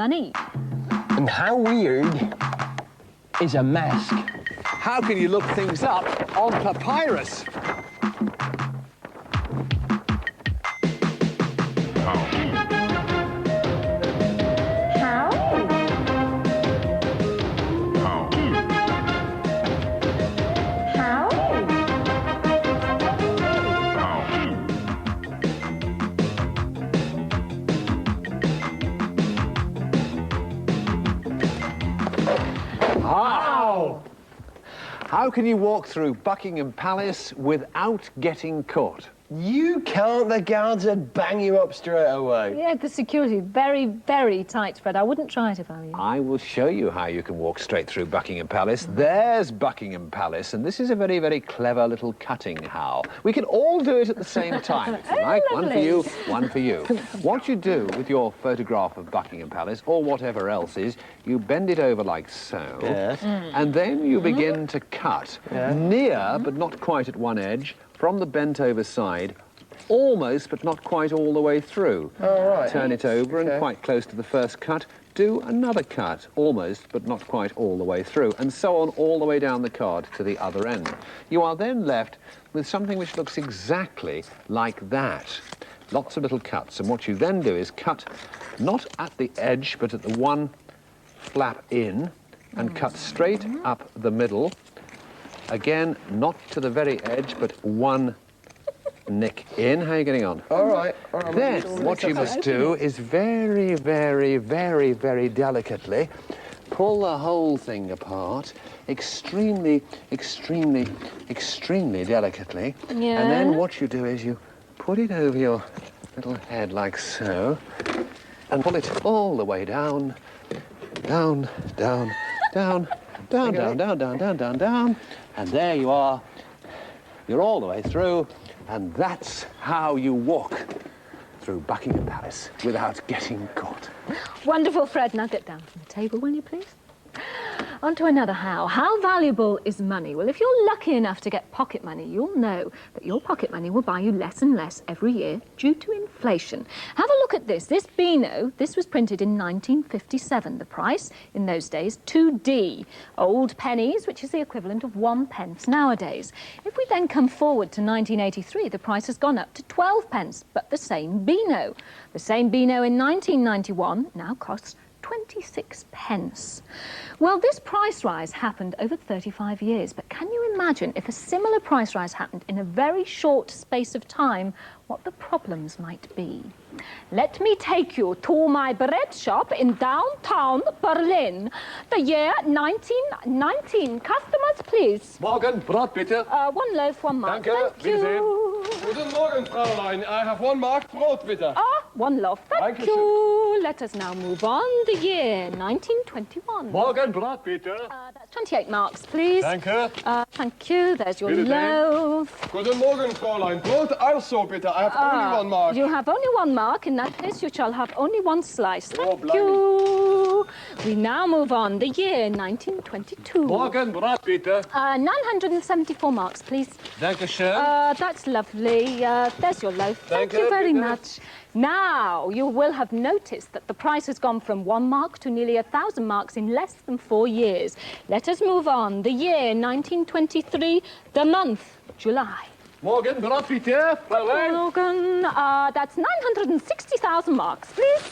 money. And how weird is a mask? How can you look things up on papyrus? How can you walk through Buckingham Palace without getting caught? You can't. The guards would bang you up straight away. Yeah, the security very, very tight, Fred. I wouldn't try it if I were you. I will show you how you can walk straight through Buckingham Palace. There's Buckingham Palace, and this is a very, very clever little cutting how. We can all do it at the same time, if you like. One for you, one for you. What you do with your photograph of Buckingham Palace, or whatever else is, you bend it over like so, Yes. and then you begin to cut near, but not quite at one edge, from the bent-over side, almost, but not quite all the way through. All right. Turn it over and quite close to the first cut, do another cut, almost, but not quite all the way through, and so on all the way down the card to the other end. You are then left with something which looks exactly like that. Lots of little cuts, and what you then do is cut not at the edge, but at the one flap in, and cut straight up the middle. Again, not to the very edge, but one nick in. How are you getting on? All right. Then, what you must do is very, very, very, very delicately pull the whole thing apart, extremely, extremely, extremely delicately. Yeah. And then what you do is you put it over your little head like so, and pull it all the way down, down, down, down, down, down, down, down, down, down, down. And there you are. You're all the way through, and that's how you walk through Buckingham Palace without getting caught. Wonderful, Fred. Now get down from the table, will you, please? On to another how. How valuable is money? Well, if you're lucky enough to get pocket money, you'll know that your pocket money will buy you less and less every year due to inflation. Have a look at this. This Beano, this was printed in 1957. The price in those days, 2D. Old pennies, which is the equivalent of 1 pence nowadays. If we then come forward to 1983, the price has gone up to 12 pence, but the same Beano. The same Beano in 1991 now costs 26 pence. Well, this price rise happened over 35 years, but can you imagine if a similar price rise happened in a very short space of time, what the problems might be? Let me take you to my bread shop in downtown Berlin. The year 1919. Customers, please. Morgen, Brot bitte. 1 loaf, 1 mark. Danke, Thank you. Guten Morgen, Fräulein. I have 1 mark Brot bitte. 1 loaf. Thank Dankeschön. you. Let us now move on. The year 1921. Morgen, Brot bitte. That's 28 marks, please. Danke. Thank you. There's your Bitte sehr. loaf. Guten Morgen, Fräulein. Brot also bitte. I have only 1 mark. You have only 1 mark. In that case, you shall have only 1 slice. Thank blimey. you. We now move on. The year 1922. Morgen, Brot bitte. 974 marks, please. Dankeschön. That's lovely. There's your loaf. Thank Danke, you very bitte. much. Now, you will have noticed that the price has gone from 1 mark to nearly 1,000 marks in less than 4 years. Let us move on. The year 1923, the month, July. Morgen, Brot bitte. Fräulein. Morgan, that's 960,000 marks, please.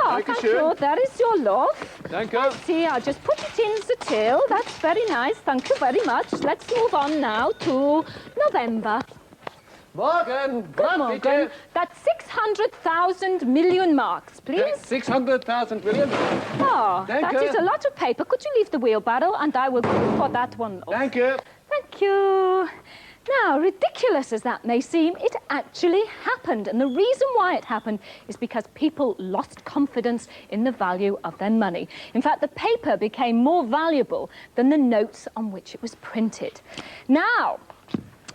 Thank Dankeschön. you. There is your loaf. Danke. See, I'll just put it in the till. That's very nice. Thank you very much. Let's move on now to November. Morgen, Brot Morgan, bitte. that's 600,000 million marks, please. 600,000 million. Oh, that Danke. is a lot of paper. Could you leave the wheelbarrow and I will go for that one off. Danke. Thank you. Now, ridiculous as that may seem, it actually happened. And the reason why it happened is because people lost confidence in the value of their money. In fact, the paper became more valuable than the notes on which it was printed. Now,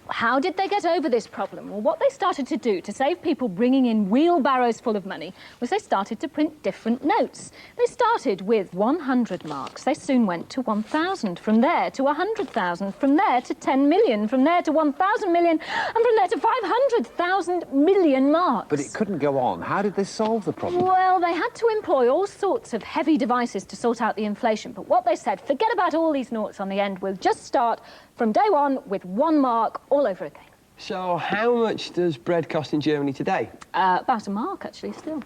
How did they get over this problem? Well, what they started to do to save people bringing in wheelbarrows full of money was they started to print different notes. They started with 100 marks. They soon went to 1,000, from there to 100,000, from there to 10 million, from there to 1,000 million, and from there to 500,000 million marks. But it couldn't go on. How did they solve the problem? Well, they had to employ all sorts of heavy devices to sort out the inflation. But what they said, forget about all these noughts on the end. We'll just start from day one with 1 mark all over again. So how much does bread cost in Germany today? About a mark, actually, still.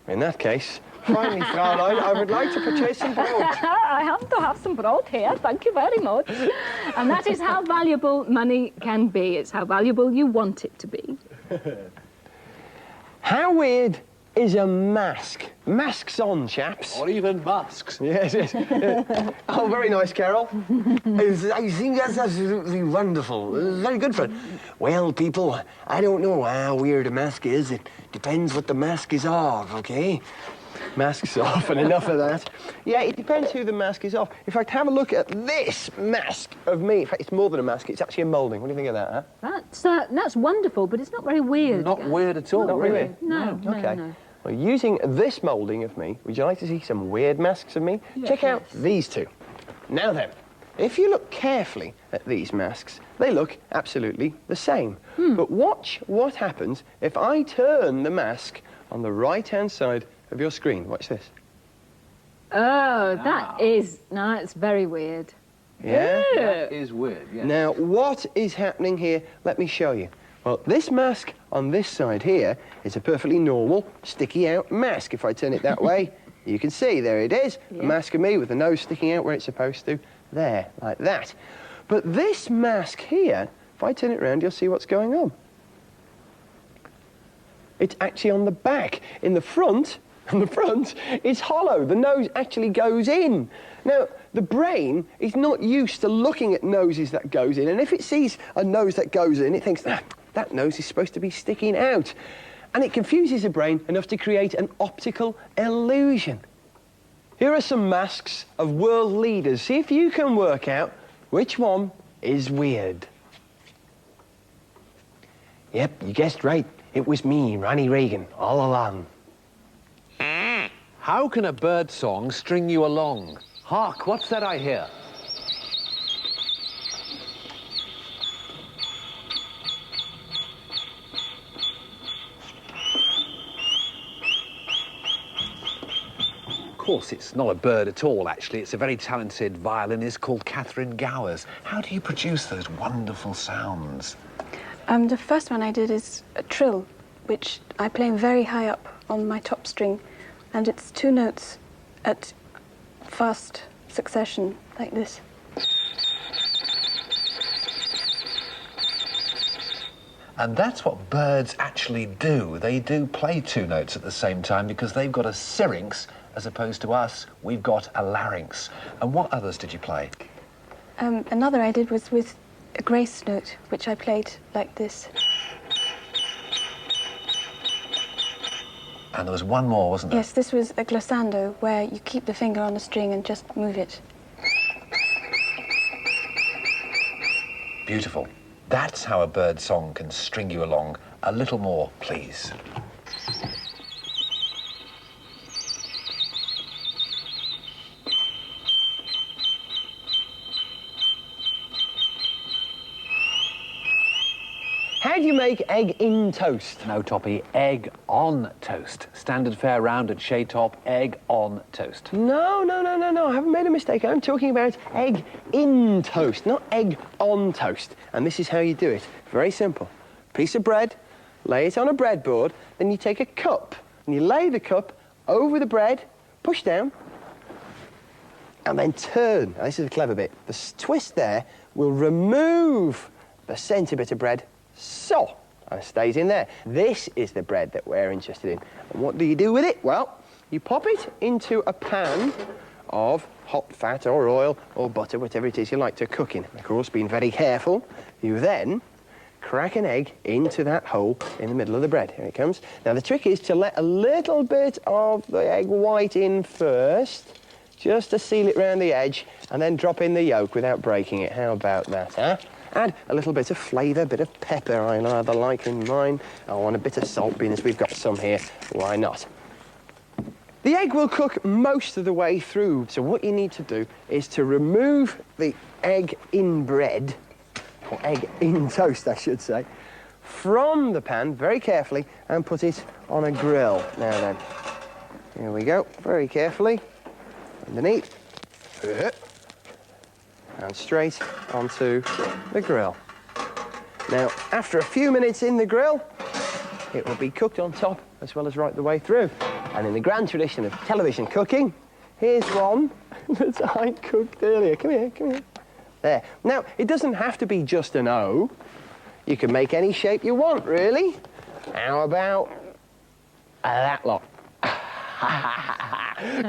In that case, finally, Fraulein, I would like to purchase some bread. I happen to have some bread here, thank you very much. And that is how valuable money can be. It's how valuable you want it to be. How weird is a mask? Masks on, chaps. Or even masks. Yes, yes. Oh, very nice, Carol. I think that's absolutely wonderful. Very good, Fred. Well, people, I don't know how weird a mask is. It depends what the mask is of, OK? Mask's off and enough of that. Yeah, it depends who the mask is of. In fact, have a look at this mask of me. In fact, it's more than a mask. It's actually a moulding. What do you think of that, huh? That's wonderful, but it's not very weird. Not weird at all, Not really. really? No, OK. no. Well, using this moulding of me, would you like to see some weird masks of me? Yes, Check out yes. these two. Now then, if you look carefully at these masks, they look absolutely the same. But watch what happens if I turn the mask on the right-hand side of your screen. Watch this. Oh, it's very weird. Yeah? That is weird, yes. Now, what is happening here? Let me show you. Well, this mask on this side here is a perfectly normal, sticky-out mask. If I turn it that way, you can see, there it is, a mask of me with the nose sticking out where it's supposed to. There, like that. But this mask here, if I turn it around, you'll see what's going on. It's actually on the back. On the front, it's hollow. The nose actually goes in. Now, the brain is not used to looking at noses that goes in, and if it sees a nose that goes in, it thinks, that nose is supposed to be sticking out. And it confuses the brain enough to create an optical illusion. Here are some masks of world leaders. See if you can work out which one is weird. Yep, you guessed right. It was me, Ronnie Reagan, all along. How can a bird song string you along? Hark, what's that I hear? Of course, it's not a bird at all, actually. It's a very talented violinist called Catherine Gowers. How do you produce those wonderful sounds? The first one I did is a trill, which I play very high up on my top string, and it's 2 notes at fast succession, like this. And that's what birds actually do. They do play 2 notes at the same time because they've got a syrinx, as opposed to us, we've got a larynx. And what others did you play? Another I did was with a grace note, which I played like this. And there was one more, wasn't there? Yes, this was a glissando, where you keep the finger on the string and just move it. Beautiful. That's how a bird song can string you along. A little more, please. How do you make egg in toast? No, Toppy, egg on toast. Standard fare round at Shea Top, egg on toast. No, I haven't made a mistake. I'm talking about egg in toast, not egg on toast. And this is how you do it. Very simple. Piece of bread, lay it on a breadboard, then you take a cup, and you lay the cup over the bread, push down, and then turn. Now, this is the clever bit. The twist there will remove the centre bit of bread, so, and it stays in there. This is the bread that we're interested in. And what do you do with it? Well, you pop it into a pan of hot fat or oil or butter, whatever it is you like to cook in. Of course, being very careful, you then crack an egg into that hole in the middle of the bread. Here it comes. Now, the trick is to let a little bit of the egg white in first, just to seal it round the edge, and then drop in the yolk without breaking it. How about that, huh? Add a little bit of flavour, a bit of pepper I rather like in mine. I want a bit of salt, being as we've got some here. Why not? The egg will cook most of the way through, so what you need to do is to remove the egg in bread, or egg in toast, I should say, from the pan very carefully and put it on a grill. Now then, here we go, very carefully, underneath, and straight onto the grill. Now, after a few minutes in the grill, it will be cooked on top as well as right the way through. And in the grand tradition of television cooking, here's one that I cooked earlier. Come here, come here. There. Now, it doesn't have to be just an O. You can make any shape you want, really. How about that lot?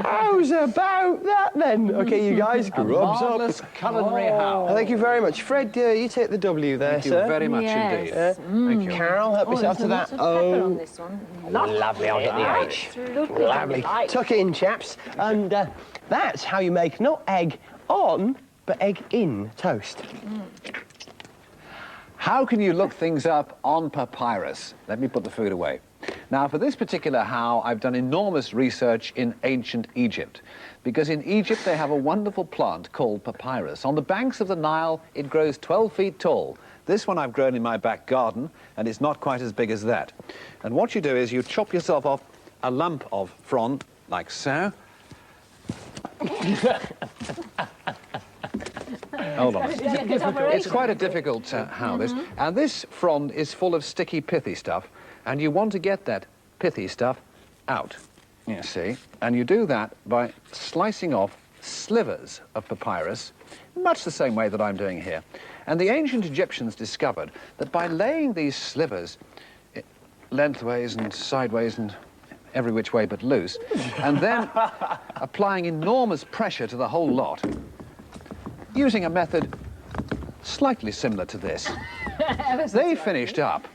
How's about that, then? OK, you guys, grubs up. Marvellous culinary how. Thank you very much. Fred, you take the W there, Thank you sir. very much Yes. indeed. Thank you. Carol, help yourself to that. Lots of pepper on this one. Lovely, I'll get the H. Absolutely Lovely. delightful. Tuck in, chaps. And that's how you make not egg on, but egg in toast. How can you look things up on papyrus? Let me put the food away. Now, for this particular how, I've done enormous research in ancient Egypt, because in Egypt they have a wonderful plant called papyrus. On the banks of the Nile, it grows 12 feet tall. This one I've grown in my back garden, and it's not quite as big as that. And what you do is you chop yourself off a lump of frond, like so. Hold on. It's quite a difficult how, this. And this frond is full of sticky, pithy stuff, and you want to get that pithy stuff out, you see. And you do that by slicing off slivers of papyrus, much the same way that I'm doing here. And the ancient Egyptians discovered that by laying these slivers lengthways and sideways and every which way but loose, and then applying enormous pressure to the whole lot, using a method slightly similar to this, they finished up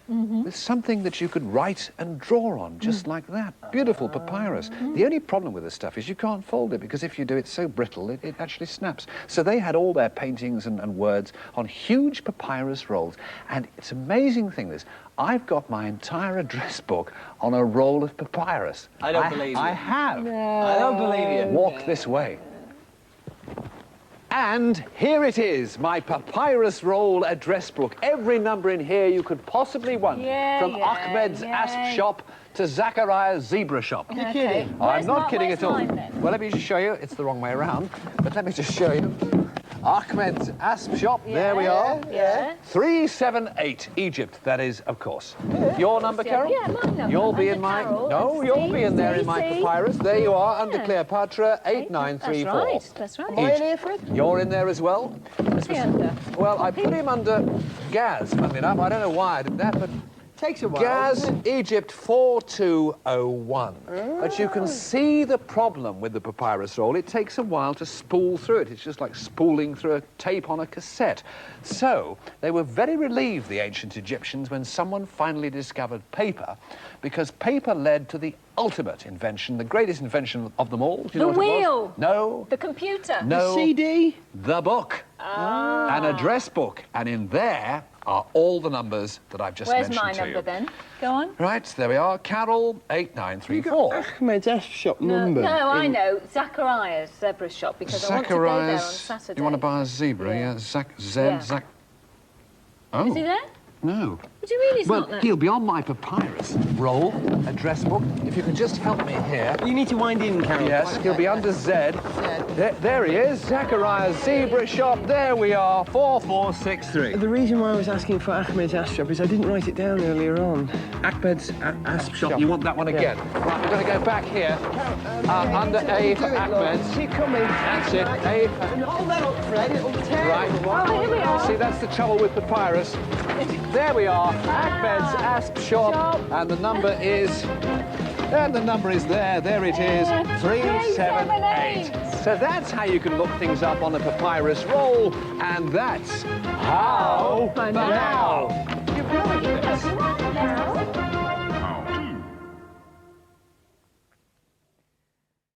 with something that you could write and draw on, just like that. Beautiful papyrus. The only problem with this stuff is you can't fold it, because if you do, it's so brittle, it actually snaps. So they had all their paintings and words on huge papyrus rolls. And it's an amazing thing, this. I've got my entire address book on a roll of papyrus. I don't believe you. I have. I don't believe you. Walk this way. And here it is, my papyrus roll address book. Every number in here you could possibly want. From Ahmed's asp shop to Zachariah's zebra shop. You're kidding. I'm not kidding at all. Mine, then? Well, let me just show you. It's the wrong way around, but let me just show you. Ahmed's asp shop, there we are. Yeah. 378, Egypt, that is, of course. Your number, Carol? Yeah, my number. You'll be Under in my... Carol. No, you'll be in there in my See? papyrus. There you are, under Yeah. Cleopatra, 8934. That's right, that's right. Am I in here, Fred? You're in there as well? What's he under? Well, I put him under Gaz, funnily enough. I don't know why I did that, but Takes a while. Gaz, Egypt, 4201. But you can see the problem with the papyrus roll. It takes a while to spool through it. It's just like spooling through a tape on a cassette. So they were very relieved, the ancient Egyptians, when someone finally discovered paper, because paper led to the ultimate invention, the greatest invention of them all. Do you know The what it was? wheel. No. The computer. No. CD? The book. An address book. And in there are all the numbers that I've just Where's mentioned my to number you. then? Go on. Right, there we are. Carol, You 8934. got Ahmed's asp shop number. No, I know. Zachariah's zebra shop, because I want to go there on Zachariah's. Saturday. You want to buy a zebra? Yeah. Zach. Yeah. Oh. Is he there? No. What do you mean he's Well, not there? he'll be on my papyrus roll, address book. If you could just help me here. You need to wind in, Carol. Yes, he'll be under Z. There he is, Zachariah's zebra shop. There we are, 4463. The reason why I was asking for Ahmed's asp shop is I didn't write it down earlier on. Ahmed's asp shop. You want that one again? Right, we're going to go back here. Under A for Ahmed's. Keep coming. That's it. A for... Hold that up, Fred. It'll tear. Right. Oh, here we are. See, that's the trouble with papyrus. There we are, Ahmed's asp shop, and the number is... And the number is there. There it is, 378. So that's how you can look things up on a papyrus roll, and that's how For now. now. You've heard of this. Now.